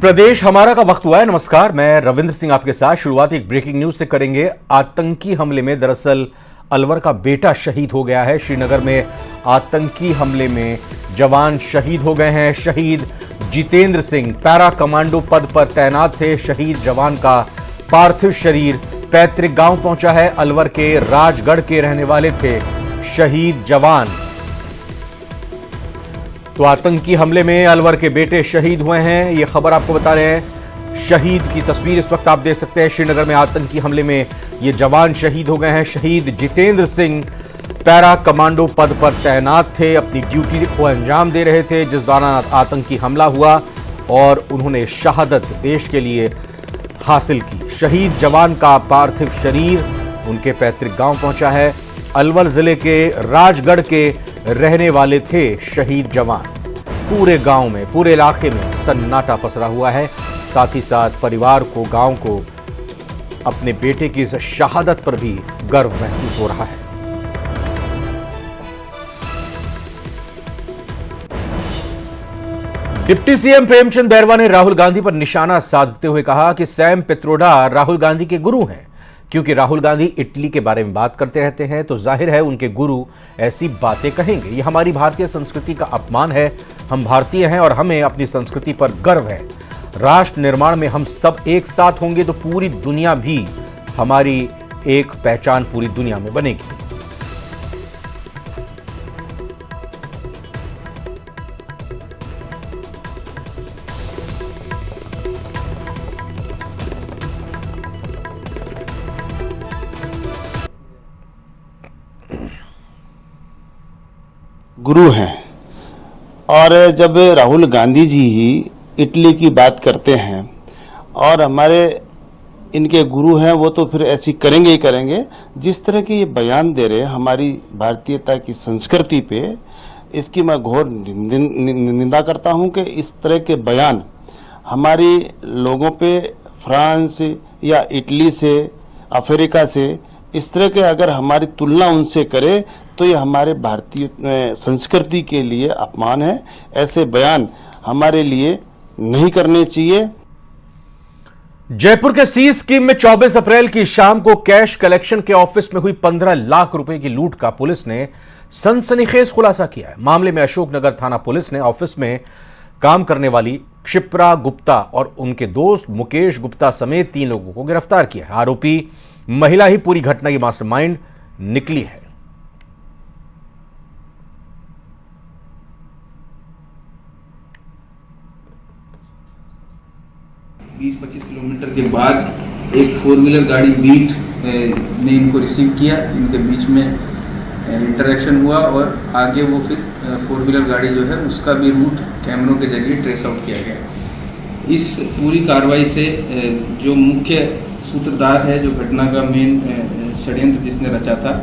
प्रदेश हमारा का वक्त हुआ है। नमस्कार, मैं रविंद्र सिंह आपके साथ। शुरुआत एक ब्रेकिंग न्यूज से करेंगे। आतंकी हमले में दरअसल अलवर का बेटा शहीद हो गया है। श्रीनगर में आतंकी हमले में जवान शहीद हो गए हैं। शहीद जितेंद्र सिंह पैरा कमांडो पद पर तैनात थे। शहीद जवान का पार्थिव शरीर पैतृक गांव पहुंचा है। अलवर के राजगढ़ के रहने वाले थे शहीद जवान। तो आतंकी हमले में अलवर के बेटे शहीद हुए हैं, ये खबर आपको बता रहे हैं। शहीद की तस्वीर इस वक्त आप देख सकते हैं। श्रीनगर में आतंकी हमले में ये जवान शहीद हो गए हैं। शहीद जितेंद्र सिंह पैरा कमांडो पद पर तैनात थे, अपनी ड्यूटी को अंजाम दे रहे थे जिस दौरान आतंकी हमला हुआ और उन्होंने शहादत देश के लिए हासिल की। शहीद जवान का पार्थिव शरीर उनके पैतृक गांव पहुंचा है। अलवर जिले के राजगढ़ के रहने वाले थे शहीद जवान। पूरे गांव में, पूरे इलाके में सन्नाटा पसरा हुआ है। साथ ही साथ परिवार को, गांव को अपने बेटे की इस शहादत पर भी गर्व महसूस हो रहा है। डिप्टी सीएम प्रेमचंद बैरवा ने राहुल गांधी पर निशाना साधते हुए कहा कि सैम पित्रोडा राहुल गांधी के गुरु हैं। क्योंकि राहुल गांधी इटली के बारे में बात करते रहते हैं तो जाहिर है उनके गुरु ऐसी बातें कहेंगे। यह हमारी भारतीय संस्कृति का अपमान है। हम भारतीय हैं और हमें अपनी संस्कृति पर गर्व है। राष्ट्र निर्माण में हम सब एक साथ होंगे तो पूरी दुनिया भी हमारी एक पहचान पूरी दुनिया में बनेगी। गुरु हैं। और जब राहुल गांधी जी ही इटली की बात करते हैं और हमारे इनके गुरु हैं, वो तो फिर ऐसी करेंगे ही करेंगे। जिस तरह के ये बयान दे रहे हैं हमारी भारतीयता की संस्कृति पे, इसकी मैं घोर निंदा करता हूं कि इस तरह के बयान हमारी लोगों पे फ्रांस या इटली से, अफ्रीका से, इस तरह के अगर हमारी तुलना उनसे करे तो ये हमारे भारतीय संस्कृति के लिए अपमान है। ऐसे बयान हमारे लिए नहीं करने चाहिए। जयपुर के सी स्कीम में 24 अप्रैल की शाम को कैश कलेक्शन के ऑफिस में हुई 15 लाख रुपए की लूट का पुलिस ने सनसनीखेज खुलासा किया है। मामले में अशोकनगर थाना पुलिस ने ऑफिस में काम करने वाली क्षिप्रा गुप्ता और उनके दोस्त मुकेश गुप्ता समेत 3 लोगों को गिरफ्तार किया है। आरोपी महिला ही पूरी घटना की मास्टरमाइंड निकली है। 20-25 किलोमीटर के बाद एक 4 व्हीलर गाड़ी बीट ने इनको रिसीव किया। इनके बीच में इंटरेक्शन हुआ और आगे वो फिर 4 व्हीलर गाड़ी जो है उसका भी रूट कैमरों के जरिए ट्रेस आउट किया गया। इस पूरी कार्रवाई से जो मुख्य सूत्रधार है, जो घटना का मेन षड्यंत्र जिसने रचा था,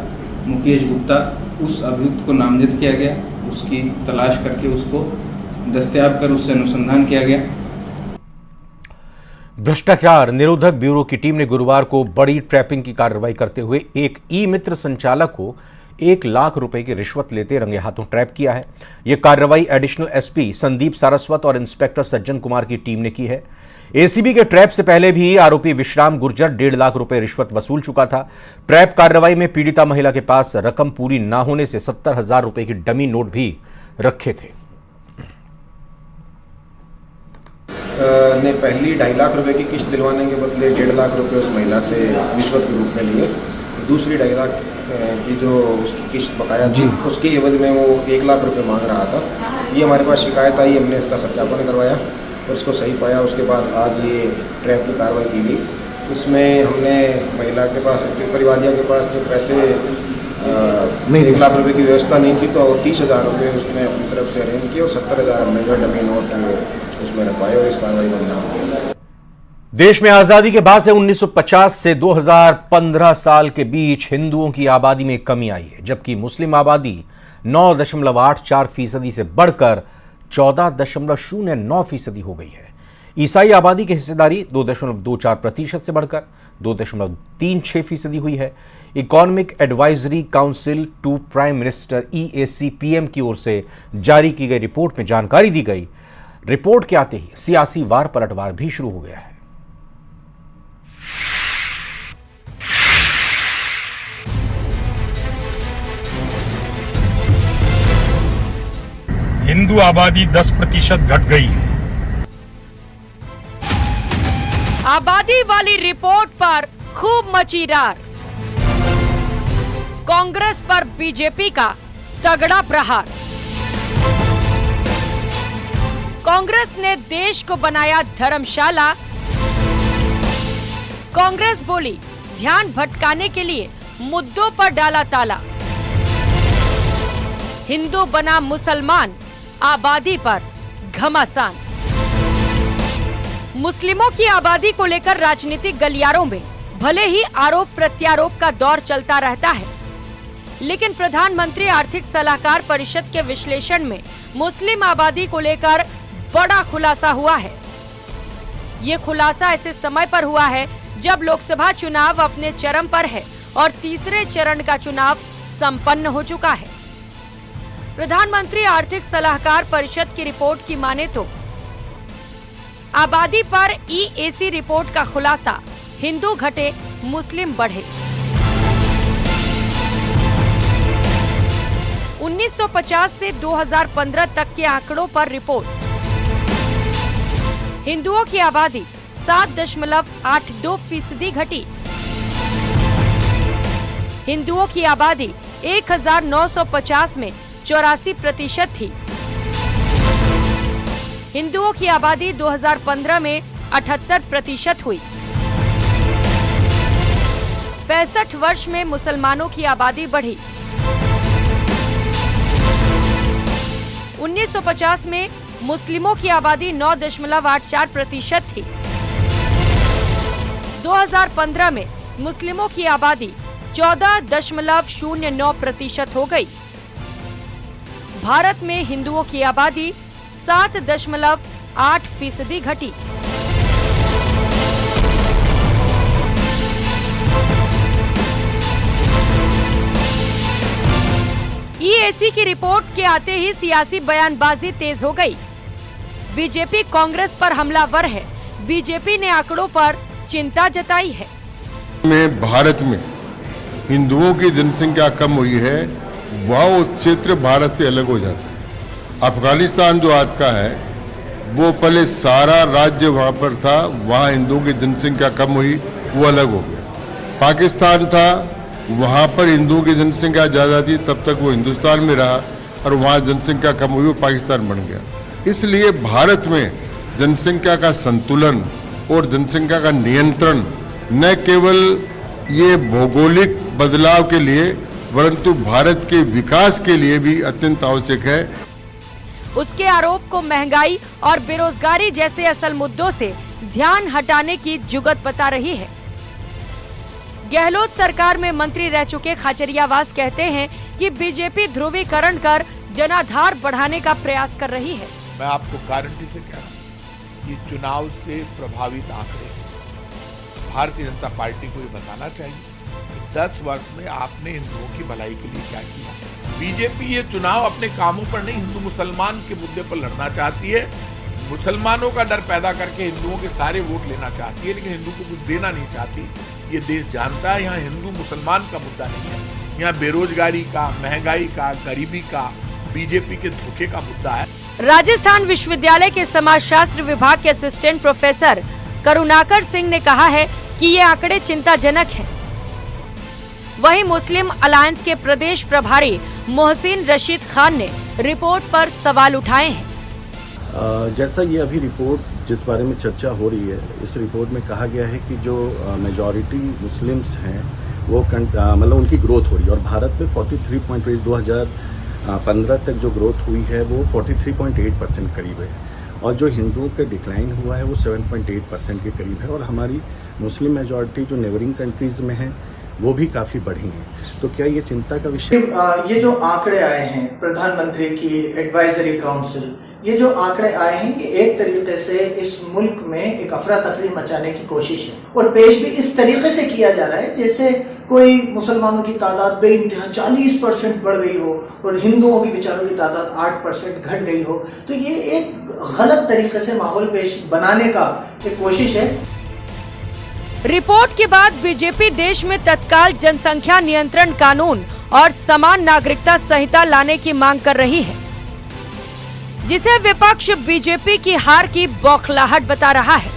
मुकेश गुप्ता, उस अभियुक्त को नामजद किया गया। उसकी तलाश करके उसको दस्तयाब कर उससे अनुसंधान किया गया। भ्रष्टाचार निरोधक ब्यूरो की टीम ने गुरुवार को बड़ी ट्रैपिंग की कार्रवाई करते हुए एक ई मित्र संचालक को 1 लाख रुपए की रिश्वत लेते रंगे हाथों ट्रैप किया है। यह कार्रवाई एडिशनल एसपी संदीप सारस्वत और इंस्पेक्टर सज्जन कुमार की टीम ने की है। एसीबी के ट्रैप से पहले भी आरोपी विश्राम गुर्जर 1.5 लाख रुपए रिश्वत वसूल चुका था। ट्रैप कार्रवाई में पीड़िता महिला के पास रकम पूरी ना होने से 70,000 रुपए की डमी नोट भी रखे थे। ने पहली 2.5 लाख रुपए की किस्त दिलवाने के बदले 1.5 लाख रुपए उस महिला से रिश्वत के रूप में लिए। दूसरी 2.5 लाख की जो उसकी किस्त बकाया थी, उसके एवज में वो 1 लाख रुपए मांग रहा था। ये हमारे पास शिकायत आई, हमने इसका सत्यापन करवाया और इसको सही पाया। उसके बाद आज ये ट्रैप की कार्रवाई की गई। इसमें हमने महिला के पास, परिवादिया के पास जो पैसे 1 लाख रुपए की व्यवस्था नहीं थी तो 30,000 रुपये उसने अपनी तरफ से अरेंज किए और 70,000 हमने जो डमी नोट उसमें रखवाए और इस कार्रवाई को अंजाम दिया। देश में आजादी के बाद से 1950 से 2015 साल के बीच हिंदुओं की आबादी में कमी आई है, जबकि मुस्लिम आबादी 9.84% से बढ़कर 14.09% हो गई है। ईसाई आबादी की हिस्सेदारी 2.24% से बढ़कर 2.36% हुई है। Economic advisory council to prime minister EAC PM की ओर से जारी की गई रिपोर्ट में जानकारी दी गई रिपोर्ट के आते ही सियासी वार पलटवार भी शुरू हो गया है। हिंदू आबादी 10% घट गई है। आबादी वाली रिपोर्ट पर खूब मची रार। कांग्रेस पर बीजेपी का तगड़ा प्रहार। कांग्रेस ने देश को बनाया धर्मशाला। कांग्रेस बोली ध्यान भटकाने के लिए मुद्दों पर डाला ताला। हिंदू बना मुसलमान, आबादी पर घमासान। मुस्लिमों की आबादी को लेकर राजनीतिक गलियारों में भले ही आरोप प्रत्यारोप का दौर चलता रहता है, लेकिन प्रधानमंत्री आर्थिक सलाहकार परिषद के विश्लेषण में मुस्लिम आबादी को लेकर बड़ा खुलासा हुआ है। ये खुलासा ऐसे समय पर हुआ है जब लोकसभा चुनाव अपने चरम पर है और तीसरे चरण का चुनाव संपन्न हो चुका है। प्रधानमंत्री आर्थिक सलाहकार परिषद की रिपोर्ट की माने तो आबादी पर EAC रिपोर्ट का खुलासा, हिंदू घटे मुस्लिम बढ़े। 1950 से 2015 तक के आंकड़ों पर रिपोर्ट। हिंदुओं की आबादी 7.82% घटी। हिंदुओं की आबादी 1950 में 84% थी। हिंदुओं की आबादी 2015 में 78% हुई। 65 वर्ष में मुसलमानों की आबादी बढ़ी। 1950 में मुस्लिमों की आबादी 9.84% थी। 2015 में मुस्लिमों की आबादी 14.09% हो गई। भारत में हिंदुओं की आबादी 7.8% घटी। EAC की रिपोर्ट के आते ही सियासी बयानबाजी तेज हो गई। बीजेपी कांग्रेस पर हमलावर है। बीजेपी ने आंकड़ों पर चिंता जताई है। भारत में हिंदुओं की जनसंख्या कम हुई है, वह क्षेत्र भारत से अलग हो जाता है। अफगानिस्तान जो आज का है वो पहले सारा राज्य वहाँ पर था, वहाँ हिंदुओं की जनसंख्या कम हुई, वो अलग हो गया। पाकिस्तान था, वहाँ पर हिंदुओं की जनसंख्या ज़्यादा थी, तब तक वो हिंदुस्तान में रहा और वहाँ जनसंख्या कम हुई, वो पाकिस्तान बन गया। इसलिए भारत में जनसंख्या का संतुलन और जनसंख्या का नियंत्रण न केवल ये भौगोलिक बदलाव के लिए परंतु भारत के विकास के लिए भी अत्यंत आवश्यक है। उसके आरोप को महंगाई और बेरोजगारी जैसे असल मुद्दों से ध्यान हटाने की जुगत बता रही है। गहलोत सरकार में मंत्री रह चुके खाचरियावास कहते हैं कि बीजेपी ध्रुवीकरण कर जनाधार बढ़ाने का प्रयास कर रही है। मैं आपको गारंटी से कह रहा हूँ, ये चुनाव से प्रभावित आंकड़े भारतीय जनता पार्टी को ये बताना चाहिए कि 10 वर्ष में आपने हिंदुओं की भलाई के लिए क्या किया। बीजेपी ये चुनाव अपने कामों पर नहीं, हिंदू मुसलमान के मुद्दे पर लड़ना चाहती है। मुसलमानों का डर पैदा करके हिंदुओं के सारे वोट लेना चाहती है, लेकिन हिंदू को कुछ देना नहीं चाहती। ये देश जानता है यहाँ हिंदू मुसलमान का मुद्दा नहीं है, यहाँ बेरोजगारी का, महंगाई का, गरीबी का, बीजेपी के धोखे का मुद्दा है। राजस्थान विश्वविद्यालय के समाजशास्त्र विभाग के असिस्टेंट प्रोफेसर करुणाकर सिंह ने कहा है कि ये आंकड़े चिंताजनक हैं। वहीं मुस्लिम अलायंस के प्रदेश प्रभारी मोहसिन रशीद खान ने रिपोर्ट पर सवाल उठाए हैं। जैसा ये अभी रिपोर्ट जिस बारे में चर्चा हो रही है, इस रिपोर्ट में कहा गया है कि जो मेजॉरिटी मुस्लिम्स हैं वो मतलब उनकी ग्रोथ हो रही है और भारत में 43.8 2015 तक जो ग्रोथ हुई है वो 43.8% करीब है और जो हिंदुओं का डिक्लाइन हुआ है वो 7.8% के करीब है और हमारी मुस्लिम मेजॉरिटी जो नेबरिंग कंट्रीज में है वो भी काफी बढ़ी हैं। तो क्या ये चिंता का विषय? ये जो आंकड़े आए हैं प्रधानमंत्री की एडवाइजरी काउंसिल, ये जो आंकड़े आए हैं ये एक तरीके से इस मुल्क में एक अफरा तफरी मचाने की कोशिश है और पेश भी इस तरीके से किया जा रहा है जैसे कोई मुसलमानों की तादाद बेइंतहा 40% बढ़ गई हो और हिंदुओं की बेचारों की तादाद 8% घट गई हो, तो ये एक गलत तरीके से माहौल पेश बनाने का एक कोशिश है। रिपोर्ट के बाद बीजेपी देश में तत्काल जनसंख्या नियंत्रण कानून और समान नागरिकता संहिता लाने की मांग कर रही है, जिसे विपक्ष बीजेपी की हार की बौखलाहट बता रहा है।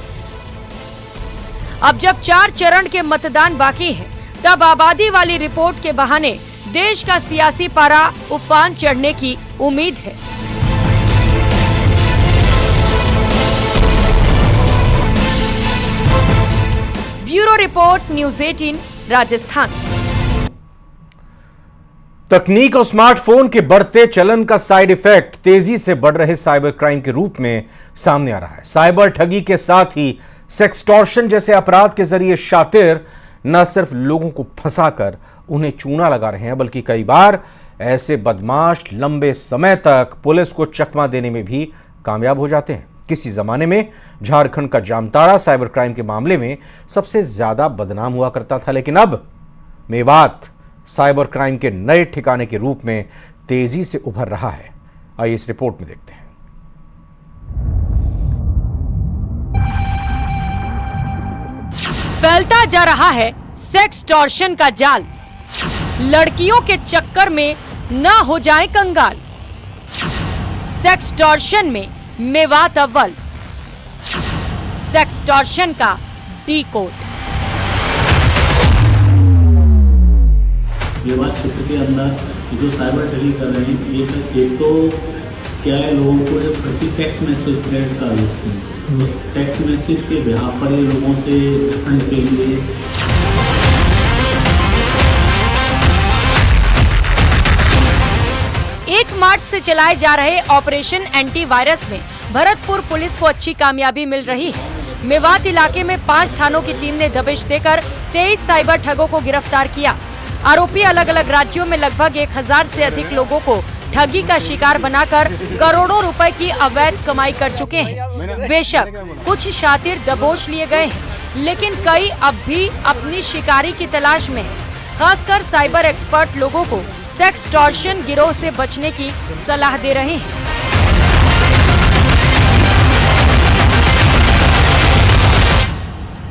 अब जब 4 चरण के मतदान बाकी हैं, तब आबादी वाली रिपोर्ट के बहाने देश का सियासी पारा उफान चढ़ने की उम्मीद है। Bureau report, news 18 Rajasthan. तकनीक और स्मार्टफोन के बढ़ते चलन का साइड इफेक्ट तेजी से बढ़ रहे साइबर क्राइम के रूप में सामने आ रहा है। साइबर ठगी के साथ ही सेक्सटॉर्शन जैसे अपराध के जरिए शातिर न सिर्फ लोगों को फंसाकर उन्हें चूना लगा रहे हैं, बल्कि कई बार ऐसे बदमाश लंबे समय तक पुलिस को चकमा देने में भी कामयाब हो जाते हैं। किसी जमाने में झारखंड का जामताड़ा साइबर क्राइम के मामले में सबसे ज्यादा बदनाम हुआ करता था, लेकिन अब मेवात साइबर क्राइम के नए ठिकाने के रूप में तेजी से उभर रहा है। आइए इस रिपोर्ट में देखते हैं। फैलता जा रहा है सेक्सटॉर्शन का जाल। लड़कियों के चक्कर में न हो जाए कंगाल। सेक्सटॉर्शन में मेवात अव्वल। सेक्सटॉर्शन का डी कोड। मेवात क्षेत्र के अंदर जो साइबर ठगी कर रहे हैं, ये एक तो क्या है, लोगों को जब प्रति टेक्स्ट मैसेज थ्रेड का यूज करें, उस टेक्स्ट मैसेज के बिहार पर लोगों से रिफंड के लिए 1 मार्च से चलाए जा रहे ऑपरेशन एंटी वायरस में भरतपुर पुलिस को अच्छी कामयाबी मिल रही है। मेवात इलाके में 5 थानों की टीम ने दबिश देकर 23 साइबर ठगों को गिरफ्तार किया। आरोपी अलग अलग राज्यों में लगभग 1000 से अधिक लोगों को ठगी का शिकार बनाकर करोड़ों रुपए की अवैध कमाई कर चुके हैं। बेशक कुछ शातिर दबोच लिए गए हैं, लेकिन कई अब भी अपनी शिकारी की तलाश में हैं। खासकर साइबर एक्सपर्ट लोगों को सेक्सटॉर्शन गिरोह से बचने की सलाह दे रहे हैं।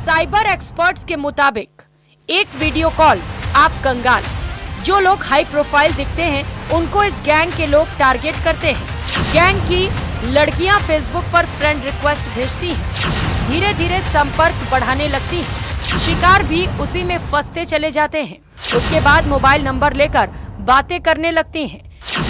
साइबर एक्सपर्ट्स के मुताबिक एक वीडियो कॉल आप कंगाल। जो लोग हाई प्रोफाइल दिखते हैं उनको इस गैंग के लोग टारगेट करते हैं। गैंग की लड़कियां फेसबुक पर फ्रेंड रिक्वेस्ट भेजती हैं, धीरे धीरे संपर्क बढ़ाने लगती हैं। शिकार भी उसी में फंसते चले जाते हैं। उसके बाद मोबाइल नंबर लेकर बातें करने लगती हैं।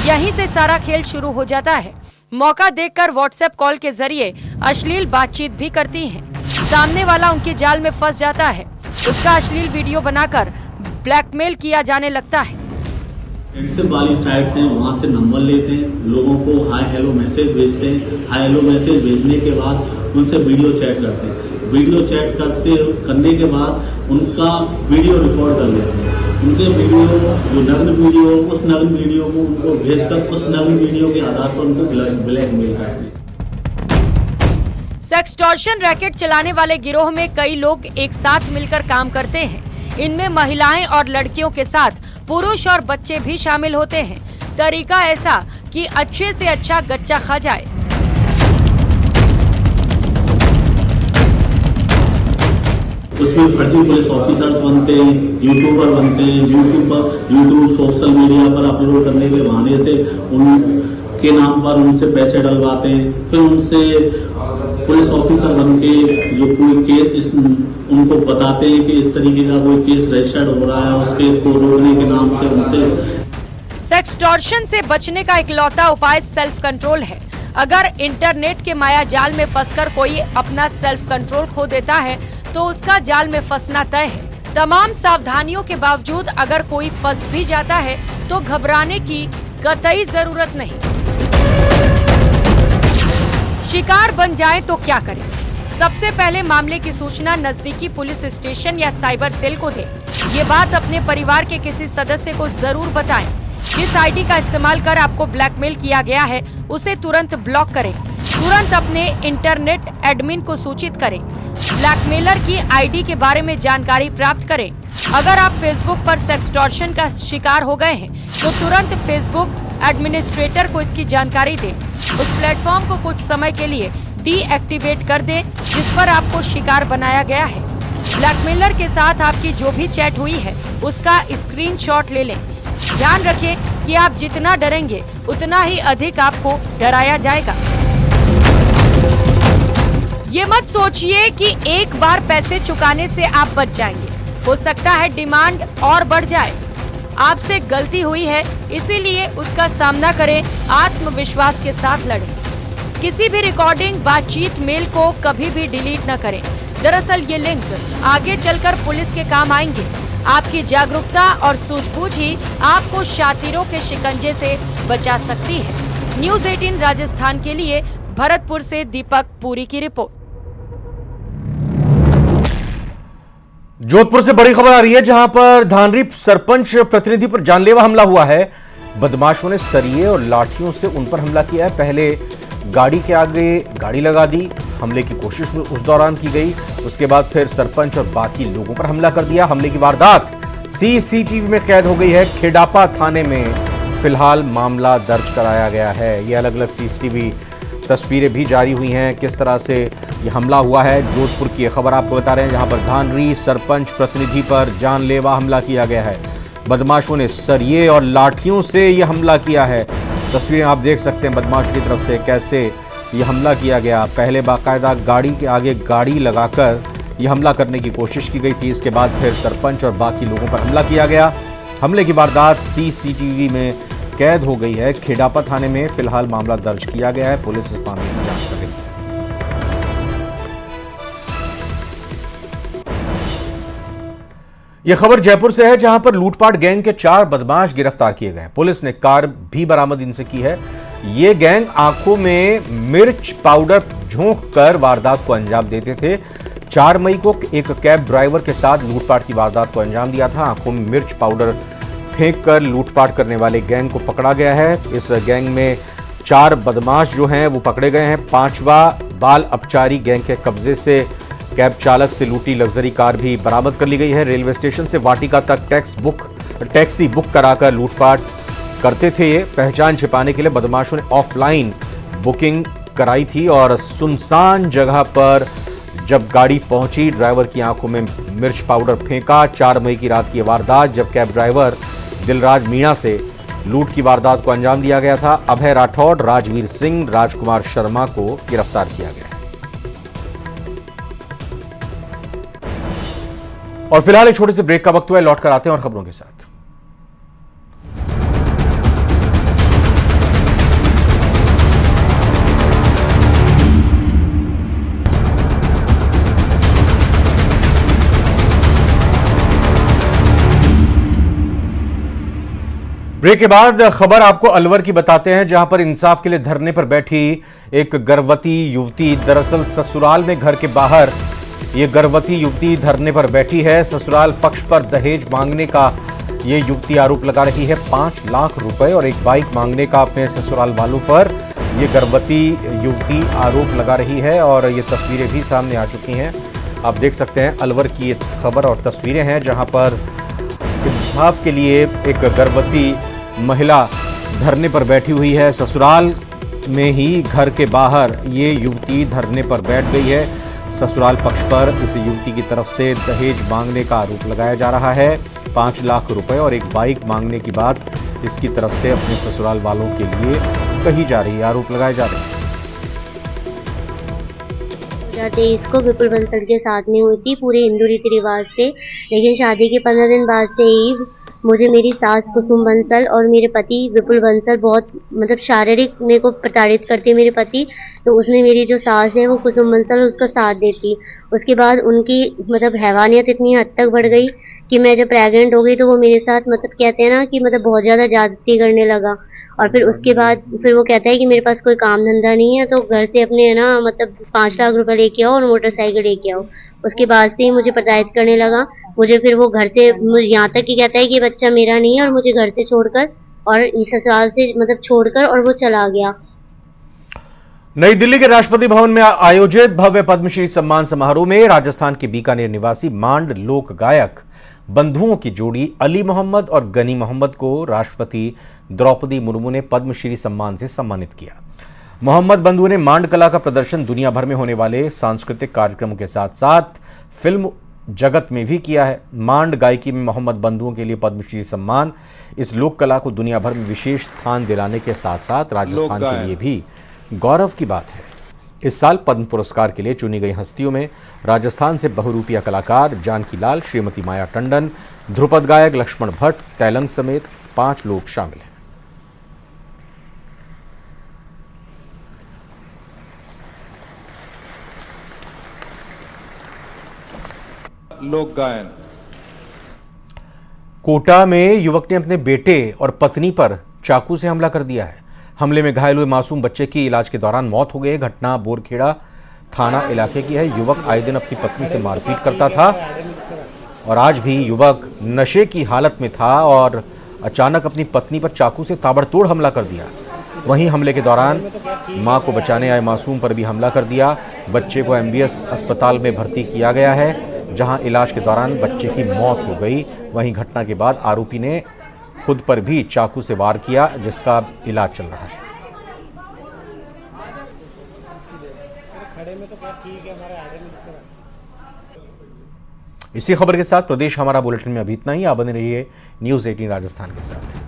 यहीं से सारा खेल शुरू हो जाता है। मौका देखकर व्हाट्सएप कॉल के जरिए अश्लील बातचीत भी करती हैं। सामने वाला उनके जाल में फंस जाता है। उसका अश्लील वीडियो बनाकर ब्लैकमेल किया जाने लगता है। व्हाट्सएप वाली साइट्स हैं, वहाँ से नंबर लेते हैं, लोगों को हाय हेलो मैसेज भेजते हैं। हाय हेलो मैसेज भेजने के बाद उनसे वीडियो चैट करते हैं। वीडियो चैट करने के बाद उनका वीडियो रिकॉर्ड कर लेते हैं। उनके वीडियो जो नग्न वीडियो, उस नग्न वीडियो को उनको भेजकर उस नग्न वीडियो के आधार पर उनको ब्लैकमेल करते हैं। सेक्सटॉर्शन रैकेट चलाने वाले गिरोह में कई लोग एक साथ मिलकर काम करते हैं। इनमें महिलाएं और लड़कियों के साथ पुरुष और बच्चे भी शामिल होते हैं। तरीका ऐसा कि अच्छे से अच्छा गच्चा खा जाए। उसमें फर्जी पुलिस ऑफिसर्स बनते हैं, यूट्यूबर बनते हैं, यूट्यूब सोशल मीडिया पर अपलोड करने के बहाने से उनके नाम पर उनसे पैसे डलवाते हैं। फिर उनसे पुलिस ऑफिसर बन के जो कोई केस उनको बताते हैं कि इस तरीके का कोई केस रजिस्टर्ड हो रहा है, उस केस को रोकने के नाम से उनसे। सेक्सटॉर्शन से बचने का इकलौता उपाय सेल्फ कंट्रोल है। अगर इंटरनेट के माया जाल में फंसकर कोई अपना सेल्फ कंट्रोल खो देता है तो उसका जाल में फंसना तय है। तमाम सावधानियों के बावजूद अगर कोई फंस भी जाता है तो घबराने की कतई जरूरत नहीं। शिकार बन जाए तो क्या करें? सबसे पहले मामले की सूचना नजदीकी पुलिस स्टेशन या साइबर सेल को दें। ये बात अपने परिवार के किसी सदस्य को जरूर बताएं। जिस आईडी का इस्तेमाल कर आपको ब्लैकमेल किया गया है उसे तुरंत ब्लॉक करें। तुरंत अपने इंटरनेट एडमिन को सूचित करें। ब्लैकमेलर की आईडी के बारे में जानकारी प्राप्त करें। अगर आप फेसबुक पर सेक्सटॉर्शन का शिकार हो गए हैं तो तुरंत फेसबुक एडमिनिस्ट्रेटर को इसकी जानकारी दें। उस प्लेटफॉर्म को कुछ समय के लिए डीएक्टिवेट कर दें जिस पर आपको शिकार बनाया गया है। ब्लैकमेलर के साथ आपकी जो भी चैट हुई है उसका स्क्रीनशॉट ले लें। ध्यान रखें कि आप जितना डरेंगे उतना ही अधिक आपको डराया जाएगा। ये मत सोचिए कि एक बार पैसे चुकाने से आप बच जाएंगे। हो सकता है डिमांड और बढ़ जाए। आपसे गलती हुई है, इसीलिए उसका सामना करें, आत्मविश्वास के साथ लड़ें। किसी भी रिकॉर्डिंग, बातचीत, मेल को कभी भी डिलीट न करें। दरअसल ये लिंक आगे चलकर पुलिस के काम आएंगे। आपकी जागरूकता और सूझबूझ ही आपको शातिरों के शिकंजे से बचा सकती है। न्यूज़ 18 राजस्थान के लिए भरतपुर से दीपक पुरी की रिपोर्ट। जोधपुर से बड़ी खबर आ रही है, जहां पर धानरी सरपंच प्रतिनिधि पर जानलेवा हमला हुआ है। बदमाशों ने सरिये और लाठियों से उन पर हमला किया है। पहले गाड़ी के आगे गाड़ी लगा दी, हमले की कोशिश उस दौरान की गई। उसके बाद फिर सरपंच और बाकी लोगों पर हमला कर दिया। हमले की वारदात सीसीटीवी में कैद हो गई है। खेडापा थाने में फिलहाल मामला दर्ज कराया गया है। ये अलग अलग सीसीटीवी तस्वीरें भी जारी हुई हैं, किस तरह से ये हमला हुआ है। जोधपुर की खबर आपको बता रहे हैं, जहां पर धानरी सरपंच प्रतिनिधि पर जानलेवा हमला किया गया है। बदमाशों ने सरिये और लाठियों से ये हमला किया है। तस्वीरें आप देख सकते हैं बदमाश की तरफ से कैसे ये हमला किया गया। पहले बाकायदा गाड़ी के आगे गाड़ी लगाकर ये हमला करने की कोशिश की गई थी। इसके बाद फिर सरपंच और बाकी लोगों पर हमला किया गया। हमले की वारदात सीसीटीवी में कैद हो गई है। खेडापा थाने में फिलहाल मामला दर्ज किया गया है। पुलिस इस मामले की जांच कर रही है। यह खबर जयपुर से है, जहां पर लूटपाट गैंग के 4 बदमाश गिरफ्तार किए गए हैं। पुलिस ने कार भी बरामद इनसे की है। ये गैंग आंखों में मिर्च पाउडर झोंक कर वारदात को अंजाम देते थे। 4 मई को एक कैब ड्राइवर के साथ लूटपाट की वारदात को अंजाम दिया था। आंखों में मिर्च पाउडर फेंक कर लूटपाट करने वाले गैंग को पकड़ा गया है। इस गैंग में 4 बदमाश जो हैं वो पकड़े गए हैं। 5वां बाल अपचारी गैंग के कब्जे से कैब चालक से लूटी लग्जरी कार भी बरामद कर ली गई है। रेलवे स्टेशन से वाटिका तक टैक्सी बुक कराकर लूटपाट करते थे। ये पहचान छिपाने के लिए बदमाशों ने ऑफलाइन बुकिंग कराई थी और सुनसान जगह पर जब गाड़ी पहुंची, ड्राइवर की आंखों में मिर्च पाउडर फेंका। 4 मई की रात की वारदात, जब कैब ड्राइवर दिलराज मीणा से लूट की वारदात को अंजाम दिया गया था। अभय राठौड़, राजवीर सिंह, राजकुमार शर्मा को गिरफ्तार किया गया है। और फिलहाल एक छोटे से ब्रेक का वक्त हुआ है, लौटकर आते हैं और खबरों के साथ। ब्रेक के बाद खबर आपको अलवर की बताते हैं, जहां पर इंसाफ के लिए धरने पर बैठी एक गर्भवती युवती, दरअसल ससुराल में घर के बाहर ये गर्भवती युवती धरने पर बैठी है। ससुराल पक्ष पर दहेज मांगने का ये युवती आरोप लगा रही है। 5 लाख रुपए और एक बाइक मांगने का अपने ससुराल वालों पर ये गर्भवती युवती आरोप लगा रही है और ये तस्वीरें भी सामने आ चुकी हैं। आप देख सकते हैं अलवर की ये खबर और तस्वीरें हैं, जहां पर इंसाफ के लिए एक गर्भवती महिला धरने पर बैठी हुई है। ससुराल में ही घर के बाहर ये युवती धरने पर बैठ गई है। ससुराल पक्ष पर इस युवती की तरफ से दहेज मांगने का आरोप लगाया जा रहा है। 5 लाख रुपए और एक बाइक मांगने की बात इसकी तरफ से अपने ससुराल वालों के लिए कही जा रही है, आरोप लगाए जा रहे हैं। 2023 को विपुल बंसल के साथ में हुई थी पूरे हिंदू रीति रिवाज से, लेकिन शादी के 15 दिन बाद से ही मुझे मेरी सास कुसुम बंसल और मेरे पति विपुल बंसल बहुत शारीरिक मेरे को प्रताड़ित करते मेरे पति। तो उसमें मेरी जो सास है वो कुसुम बंसल उसका साथ देती। उसके बाद उनकी हैवानियत इतनी हद तक बढ़ गई कि मैं जब प्रेग्नेंट हो गई तो वो मेरे साथ कहते हैं ना कि बहुत ज़्यादा ज्यादती करने लगा। और फिर उसके बाद फिर वो कहता है कि मेरे पास कोई काम धंधा नहीं है, तो घर से अपने 5 लाख रुपए लेके आओ और मोटरसाइकिल लेके आओ। उसके बाद से ही मुझे प्रताड़ित करने लगा। मुझे फिर वो घर से यहाँ तक कि कहता है कि बच्चा मेरा नहीं है और मुझे घर से छोड़कर और ससुराल से छोड़कर और वो चला गया। नई दिल्ली के राष्ट्रपति भवन में आयोजित भव्य पद्मश्री सम्मान समारोह में राजस्थान के बीकानेर निवासी मांड लोक गायक बंधुओं की जोड़ी अली मोहम्मद और गनी मोहम्मद को राष्ट्रपति द्रौपदी मुर्मू ने पद्मश्री सम्मान से सम्मानित किया। मोहम्मद बंधु ने मांड कला का प्रदर्शन दुनिया भर में होने वाले सांस्कृतिक कार्यक्रमों के साथ साथ फिल्म जगत में भी किया है। मांड गायकी में मोहम्मद बंधुओं के लिए पद्मश्री सम्मान इस लोक कला को दुनिया भर में विशेष स्थान दिलाने के साथ साथ राजस्थान के लिए भी गौरव की बात है। इस साल पद्म पुरस्कार के लिए चुनी गई हस्तियों में राजस्थान से बहुरूपिया कलाकार जानकी लाल, श्रीमती माया टंडन, ध्रुपद गायक लक्ष्मण भट्ट, तैलंग समेत 5 लोग शामिल हैं। लोक गायन। कोटा में युवक ने अपने बेटे और पत्नी पर चाकू से हमला कर दिया है। हमले में घायल हुए मासूम बच्चे की इलाज के दौरान मौत हो गई। घटना बोरखेड़ा थाना इलाके की है। युवक आए दिन अपनी पत्नी से मारपीट करता था और आज भी युवक नशे की हालत में था और अचानक अपनी पत्नी पर चाकू से ताबड़तोड़ हमला कर दिया। वहीं हमले के दौरान मां को बचाने आए मासूम पर भी हमला कर दिया। बच्चे को MBS अस्पताल में भर्ती किया गया है, जहां इलाज के दौरान बच्चे की मौत हो गई। वहीं घटना के बाद आरोपी ने खुद पर भी चाकू से वार किया, जिसका इलाज चल रहा है। इसी खबर के साथ प्रदेश हमारा बुलेटिन में अभी इतना ही। आप बने रहिए न्यूज़ 18 राजस्थान के साथ।